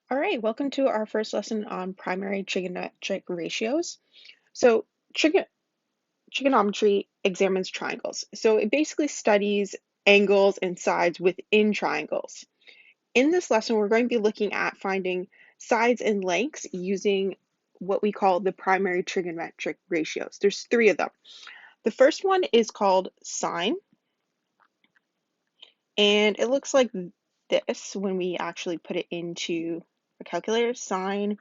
All right, welcome to our first lesson on primary trigonometric ratios. So, trigonometry examines triangles. So, it basically studies angles and sides within triangles. In this lesson, we're going to be looking at finding sides and lengths using what we call the primary trigonometric ratios. There's three of them. The first one is called sine, and it looks like this when we actually put it into a calculator. Sine,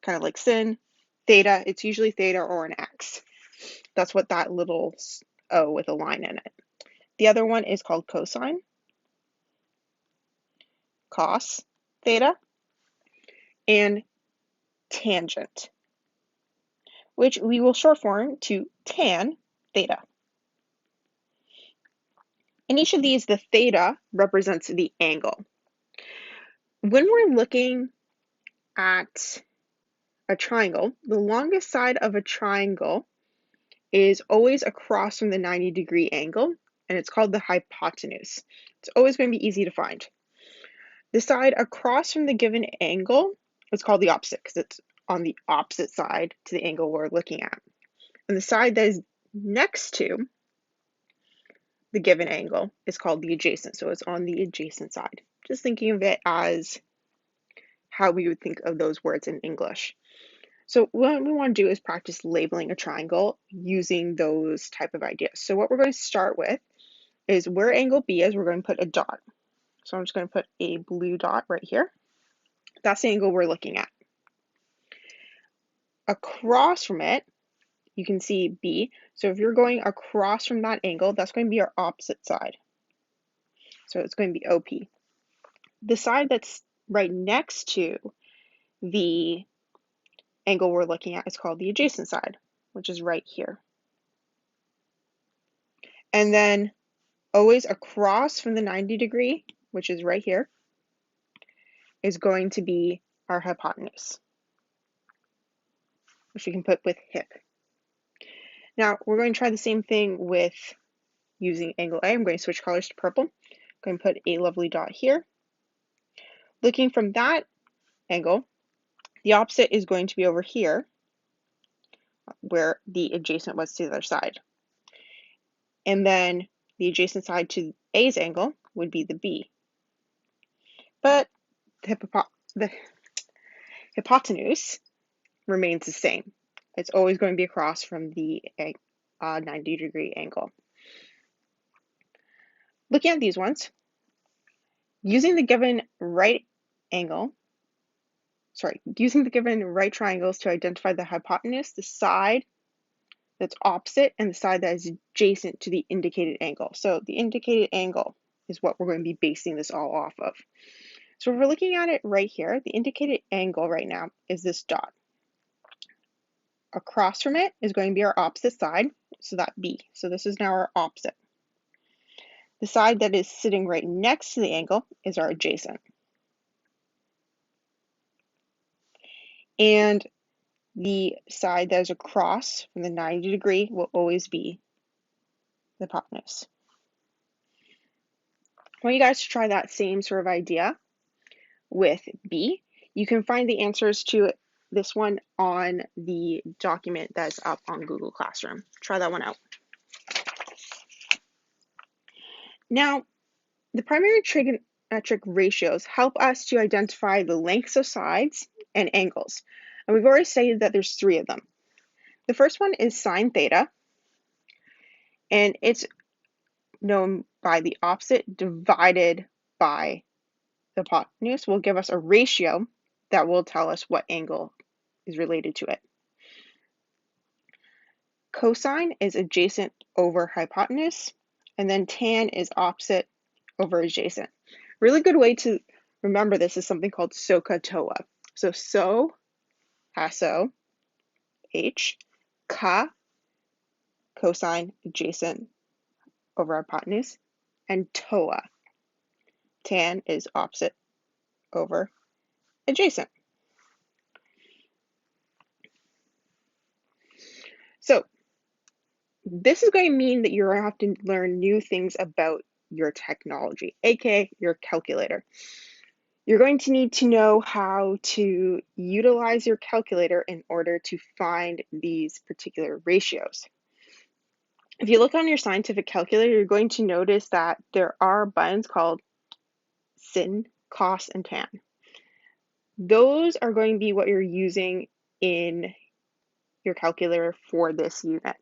kind of like sin, theta, it's usually theta or an x. That's what that little O with a line in it. The other one is called cosine, cos theta, and tangent, which we will short form to tan theta. In each of these, the theta represents the angle. When we're looking at a triangle, the longest side of a triangle is always across from the 90-degree angle, and it's called the hypotenuse. It's always going to be easy to find. The side across from the given angle is called the opposite because it's on the opposite side to the angle we're looking at. And the side that is next to the given angle is called the adjacent. So it's on the adjacent side. Just thinking of it as how we would think of those words in English. So what we want to do is practice labeling a triangle using those type of ideas. So what we're going to start with is where angle B is, we're going to put a dot. So I'm just going to put a blue dot right here. That's the angle we're looking at. Across from it, you can see B. So if you're going across from that angle, that's going to be our opposite side. So it's going to be OP. The side that's right next to the angle we're looking at is called the adjacent side, which is right here. And then always across from the 90-degree, which is right here, is going to be our hypotenuse, which we can put with hip. Now we're going to try the same thing with using angle A. I'm going to switch colors to purple. I'm going to put a lovely dot here. Looking from that angle, the opposite is going to be over here, where the adjacent was to the other side. And then the adjacent side to A's angle would be the B. But the hypotenuse remains the same. It's always going to be across from the 90-degree angle. Looking at these ones, using the given using the given right triangles to identify the hypotenuse, the side that's opposite and the side that is adjacent to the indicated angle. So the indicated angle is what we're going to be basing this all off of. So if we're looking at it right here, the indicated angle right now is this dot. Across from it is going to be our opposite side, so that B. So this is now our opposite. The side that is sitting right next to the angle is our adjacent. And the side that is across from the 90-degree will always be the hypotenuse. I want you guys to try that same sort of idea with B. You can find the answers to this one on the document that's up on Google Classroom. Try that one out. Now, the primary trigonometric ratios help us to identify the lengths of sides and angles. And we've already stated that there's three of them. The first one is sine theta, and it's known by the opposite divided by the hypotenuse will give us a ratio that will tell us what angle is related to it. Cosine is adjacent over hypotenuse, and then tan is opposite over adjacent. Really good way to remember this is something called SOHCAHTOA. So hasso, H, ka, cosine, adjacent over hypotenuse, and toa, tan is opposite over adjacent. So this is going to mean that you're going to have to learn new things about your technology, aka your calculator. You're going to need to know how to utilize your calculator in order to find these particular ratios. If you look on your scientific calculator, you're going to notice that there are buttons called sin, cos, and tan. Those are going to be what you're using in your calculator for this unit,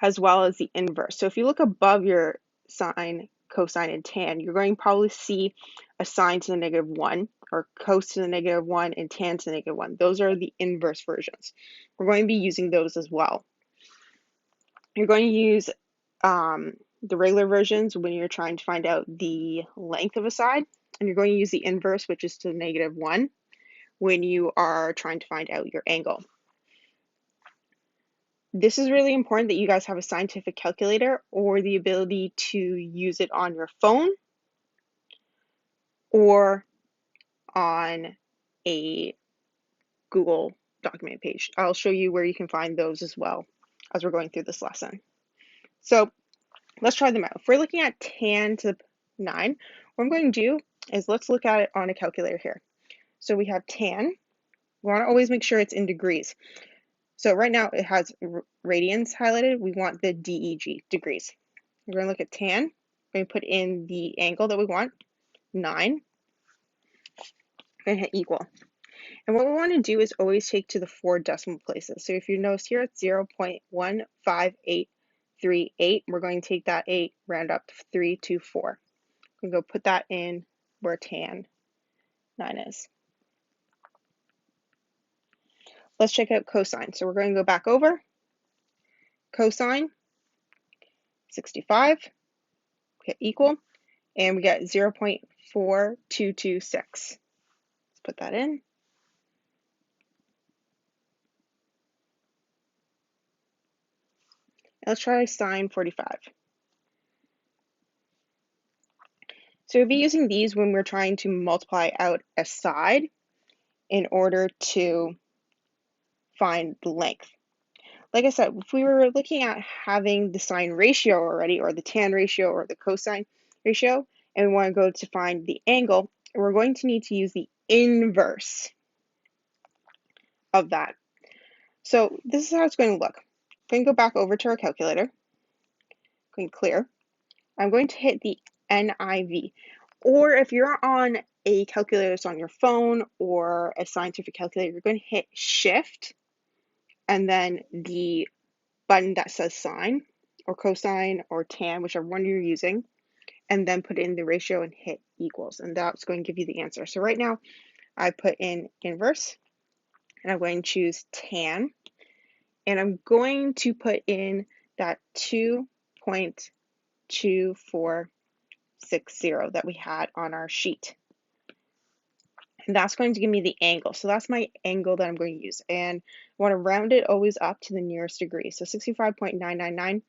as well as the inverse. So if you look above your sine, cosine, and tan, you're going to probably see a sine to the -1, or cos to the -1, and tan to the -1. Those are the inverse versions. We're going to be using those as well. You're going to use the regular versions when you're trying to find out the length of a side, and you're going to use the inverse, which is to the -1, when you are trying to find out your angle. This is really important that you guys have a scientific calculator or the ability to use it on your phone or on a Google document page. I'll show you where you can find those as well as we're going through this lesson. So let's try them out. If we're looking at tan to the 9, what I'm going to do is let's look at it on a calculator here. So we have tan. We want to always make sure it's in degrees. So right now it has radians highlighted. We want the DEG, degrees. We're going to look at tan. We're going to put in the angle that we want, 9. We're going to hit equal. And what we want to do is always take to the 4 decimal places. So if you notice here, it's 0.15838. We're going to take that 8, round up to 3 to 4. We can go put that in where tan 9 is. Let's check out cosine. So we're going to go back over. Cosine, 65, hit equal, and we get 0.4226. Let's put that in. Let's try sine 45. So we'll be using these when we're trying to multiply out a side in order to find the length. Like I said, if we were looking at having the sine ratio already, or the tan ratio, or the cosine ratio, and we want to go to find the angle, we're going to need to use the inverse of that. So this is how it's going to look. I'm going to go back over to our calculator, going to clear. I'm going to hit the NIV. Or if you're on a calculator that's on your phone or a scientific calculator, you're going to hit Shift and then the button that says sine or cosine or tan, whichever one you're using, and then put in the ratio and hit equals. And that's going to give you the answer. So right now I put in inverse and I'm going to choose tan. And I'm going to put in that 2.2460 that we had on our sheet. And that's going to give me the angle. So that's my angle that I'm going to use. And I want to round it always up to the nearest degree. So 65.999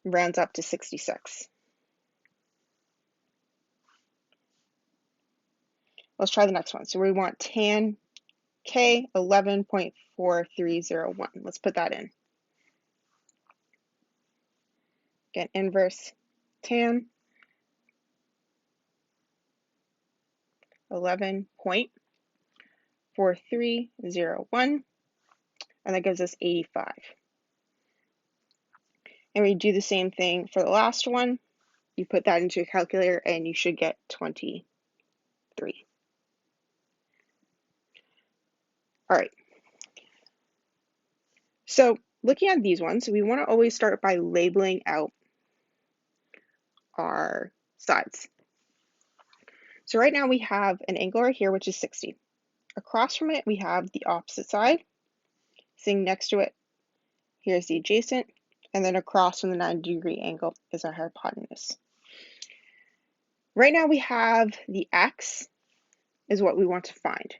rounds up to 66. Let's try the next one. So we want tan K 11.4301. Let's put that in. Again, inverse tan 11.4301, and that gives us 85. And we do the same thing for the last one. You put that into a calculator and you should get 23. All right. So looking at these ones, we want to always start by labeling out our sides. So right now we have an angle right here, which is 60. Across from it, we have the opposite side. Sitting next to it, here's the adjacent, and then across from the 90-degree angle is our hypotenuse. Right now we have the x is what we want to find.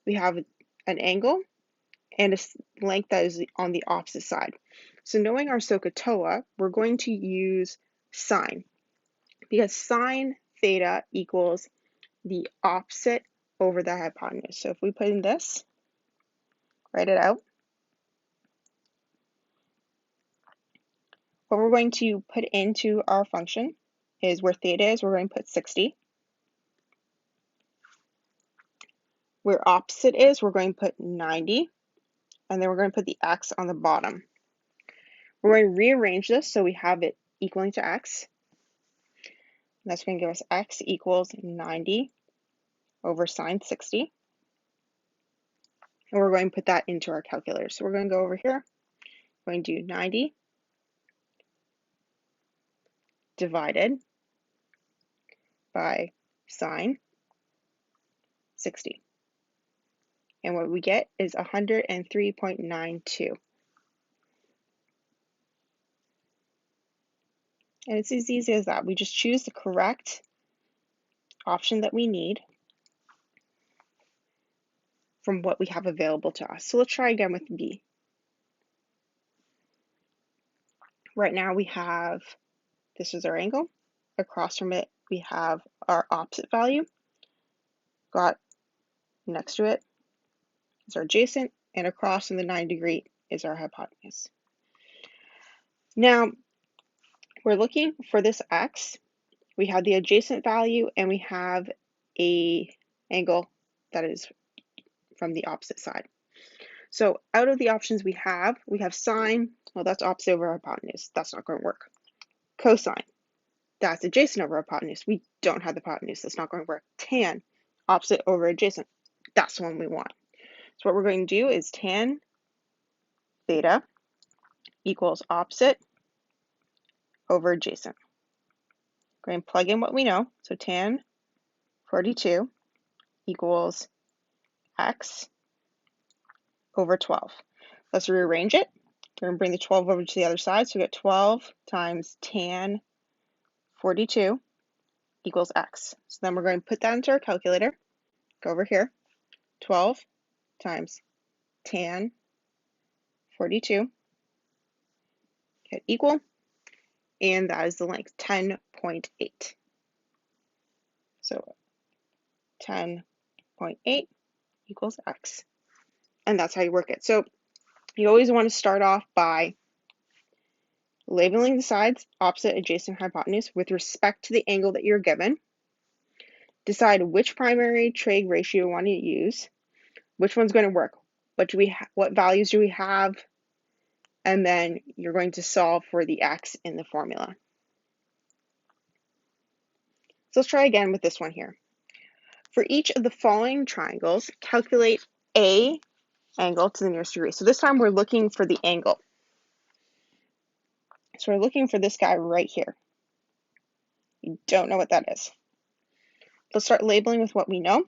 We have an angle and a length that is on the opposite side. So knowing our SOHCAHTOA, we're going to use sine, because sine theta equals the opposite over the hypotenuse. So if we put in this, write it out, what we're going to put into our function is where theta is, we're going to put 60. Where opposite is, we're going to put 90, and then we're going to put the x on the bottom. We're going to rearrange this so we have it equaling to x. That's going to give us x equals 90 over sine 60. And we're going to put that into our calculator. So we're going to go over here. We're going to do 90 divided by sine 60. And what we get is 103.92. And it's as easy as that. We just choose the correct option that we need from what we have available to us. So let's try again with B. Right now we have, this is our angle. Across from it, we have our opposite value. Got next to it is our adjacent, and across from the 90-degree is our hypotenuse. Now, we're looking for this x. We have the adjacent value, and we have a angle that is from the opposite side. So out of the options we have sine, well, that's opposite over hypotenuse. That's not going to work. Cosine, that's adjacent over hypotenuse. We don't have the hypotenuse. That's not going to work. Tan, opposite over adjacent. That's the one we want. So what we're going to do is tan theta equals opposite over adjacent. We're going to plug in what we know. So tan 42 equals x over 12. Let's rearrange it. We're going to bring the 12 over to the other side. So we get 12 times tan 42 equals x. So then we're going to put that into our calculator. Go over here. 12 times tan 42, hit equal, and that is the length, 10.8. So 10.8 equals x. And that's how you work it. So you always want to start off by labeling the sides, opposite, adjacent, hypotenuse, with respect to the angle that you're given. Decide which primary trig ratio you want to use, which one's going to work, what values do we have, and then you're going to solve for the x in the formula. So let's try again with this one here. For each of the following triangles, calculate a angle to the nearest degree. So this time we're looking for the angle. So we're looking for this guy right here. You don't know what that is. Let's start labeling with what we know.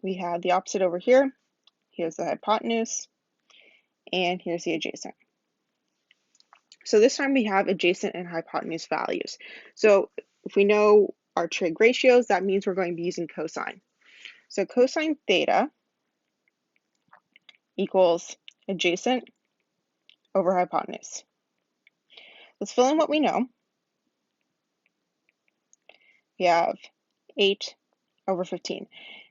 We have the opposite over here. Here's the hypotenuse, and here's the adjacent. So this time we have adjacent and hypotenuse values. So if we know our trig ratios, that means we're going to be using cosine. So cosine theta equals adjacent over hypotenuse. Let's fill in what we know. We have 8 over 15.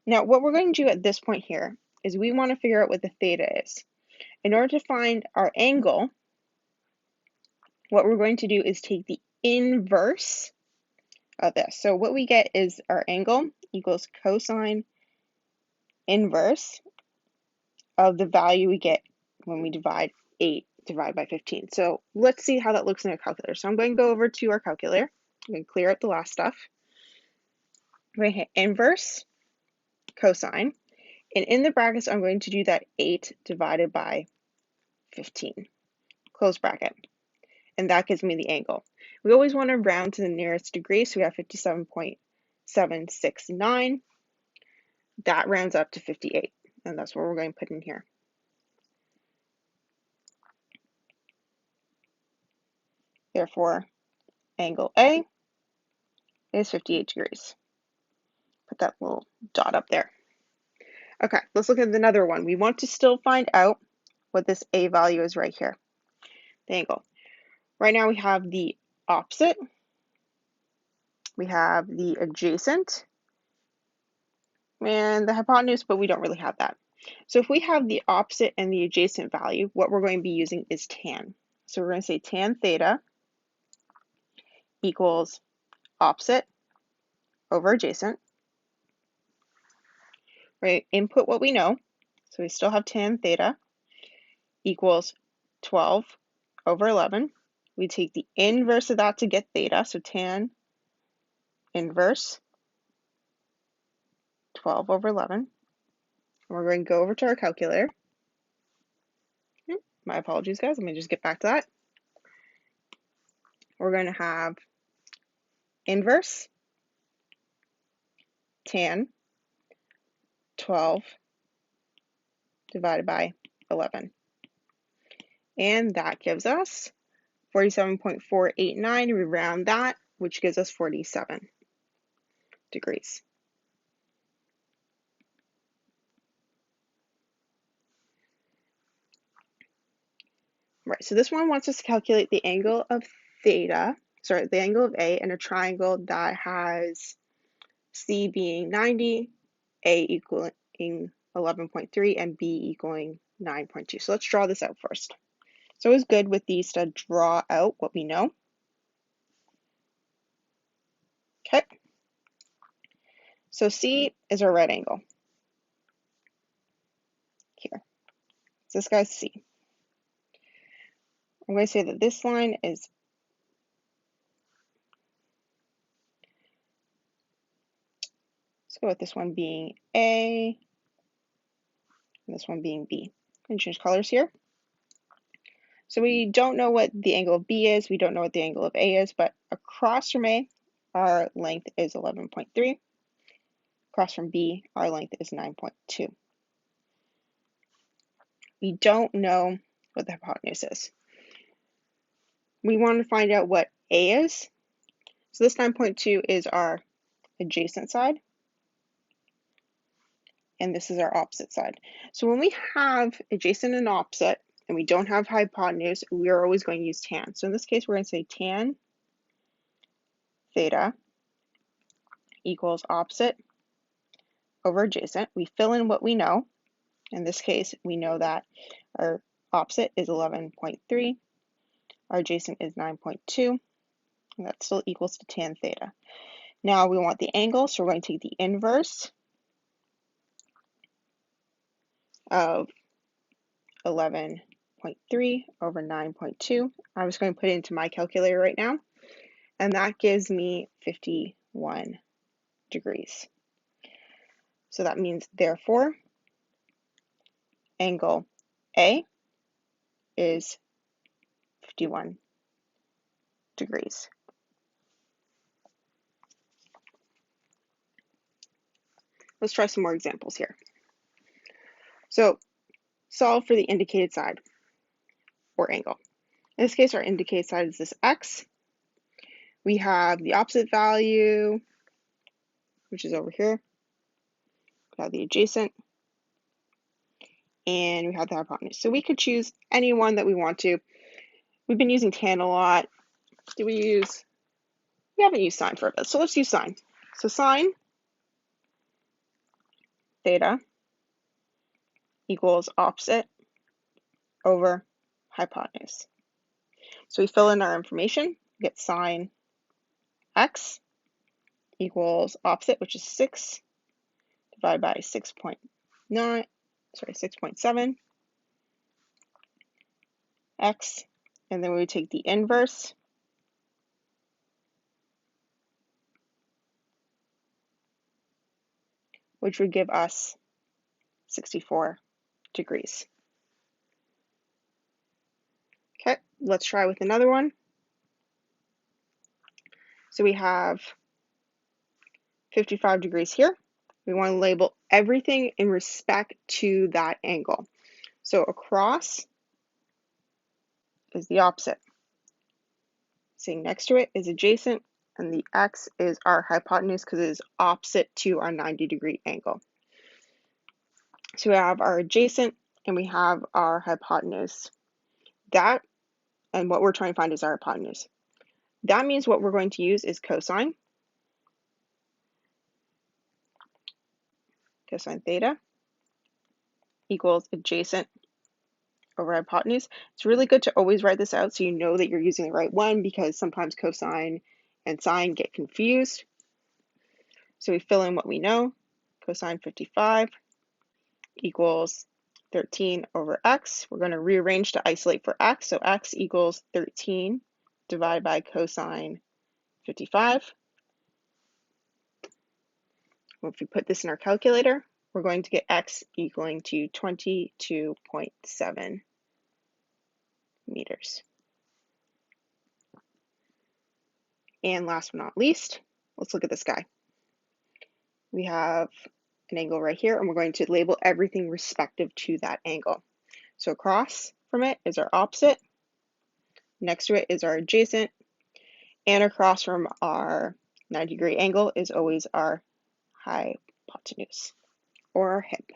Now what we're going to do at this point here is we want to figure out what the theta is. In order to find our angle, what we're going to do is take the inverse of this. So what we get is our angle equals cosine inverse of the value we get when we divide 8 divided by 15. So let's see how that looks in a calculator. So I'm going to go over to our calculator. I'm going to clear up the last stuff. I'm going to hit inverse cosine. And in the brackets, I'm going to do that 8 divided by 15. Close bracket. And that gives me the angle. We always want to round to the nearest degree, so we have 57.769. That rounds up to 58, and that's what we're going to put in here. Therefore, angle A is 58 degrees. Put that little dot up there. Okay, let's look at another one. We want to still find out what this A value is right here, the angle. Right now we have the opposite, we have the adjacent, and the hypotenuse, but we don't really have that. So if we have the opposite and the adjacent value, what we're going to be using is tan. So we're going to say tan theta equals opposite over adjacent. right? Input what we know. So we still have tan theta equals 12 over 11. We take the inverse of that to get theta, so tan inverse 12 over 11. And we're going to go over to our calculator. My apologies, guys. Let me just get back to that. We're going to have inverse tan 12 divided by 11. And that gives us 47.489. We round that, which gives us 47 degrees. Right, so this one wants us to calculate the angle of theta, sorry, the angle of A in a triangle that has C being 90, A equaling 11.3, and B equaling 9.2. So let's draw this out first. So it's good with these to draw out what we know. Okay, so C is our right angle here. So this guy's C. I'm going to say that this line is let's go with this one being A and this one being B. I'm going to change colors here. So we don't know what the angle of B is, we don't know what the angle of A is, but across from A, our length is 11.3. Across from B, our length is 9.2. We don't know what the hypotenuse is. We want to find out what A is. So this 9.2 is our adjacent side, and this is our opposite side. So when we have adjacent and opposite, and we don't have hypotenuse, we are always going to use tan. So in this case, we're going to say tan theta equals opposite over adjacent. We fill in what we know. In this case, we know that our opposite is 11.3, our adjacent is 9.2, and that still equals to tan theta. Now we want the angle, so we're going to take the inverse of 11.3 over 9.2. I'm just going to put it into my calculator right now, and that gives me 51 degrees. So that means, therefore, angle A is 51 degrees. Let's try some more examples here. So solve for the indicated side or angle. In this case, our indicated side is this x. We have the opposite value, which is over here. We have the adjacent, and we have the hypotenuse. So we could choose any one that we want to. We've been using tan a lot. We haven't used sine for a bit, so let's use sine. So sine theta equals opposite over hypotenuse. So we fill in our information, get sine x equals opposite, which is 6, divided by 6.7 x, and then we would take the inverse, which would give us 64 degrees. Okay, let's try with another one. So we have 55 degrees here. We want to label everything in respect to that angle. So across is the opposite. Sitting next to it is adjacent, and the x is our hypotenuse because it is opposite to our 90-degree angle. So we have our adjacent and we have our hypotenuse. That, and what we're trying to find is our hypotenuse. That means what we're going to use is cosine. Cosine theta equals adjacent over hypotenuse. It's really good to always write this out so you know that you're using the right one, because sometimes cosine and sine get confused. So we fill in what we know. Cosine 55 equals 13 over x. We're going to rearrange to isolate for x. So x equals 13 divided by cosine 55. If we put this in our calculator, we're going to get x equaling to 22.7 meters. And last but not least, let's look at this guy. We have an angle right here, and we're going to label everything respective to that angle. So across from it is our opposite, next to it is our adjacent, and across from our 90-degree angle is always our hypotenuse, or our hip.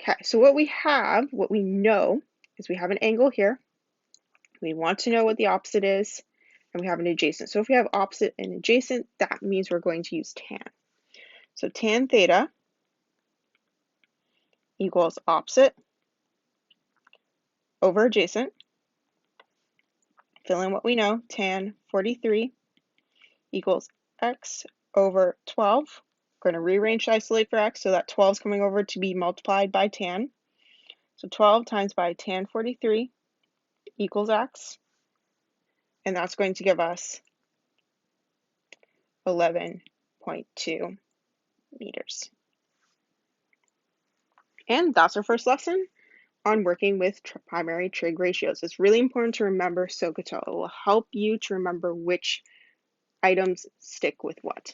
Okay, so what we know is we have an angle here. We want to know what the opposite is, and we have an adjacent. So if we have opposite and adjacent, that means we're going to use tan. So tan theta equals opposite over adjacent. Fill in what we know. Tan 43 equals x over 12. We're going to rearrange to isolate for x, so that 12 is coming over to be multiplied by tan. So 12 times by tan 43 equals x, and that's going to give us 11.2 meters. And that's our first lesson on working with primary trig ratios. It's really important to remember SOHCAHTOA. It will help you to remember which items stick with what.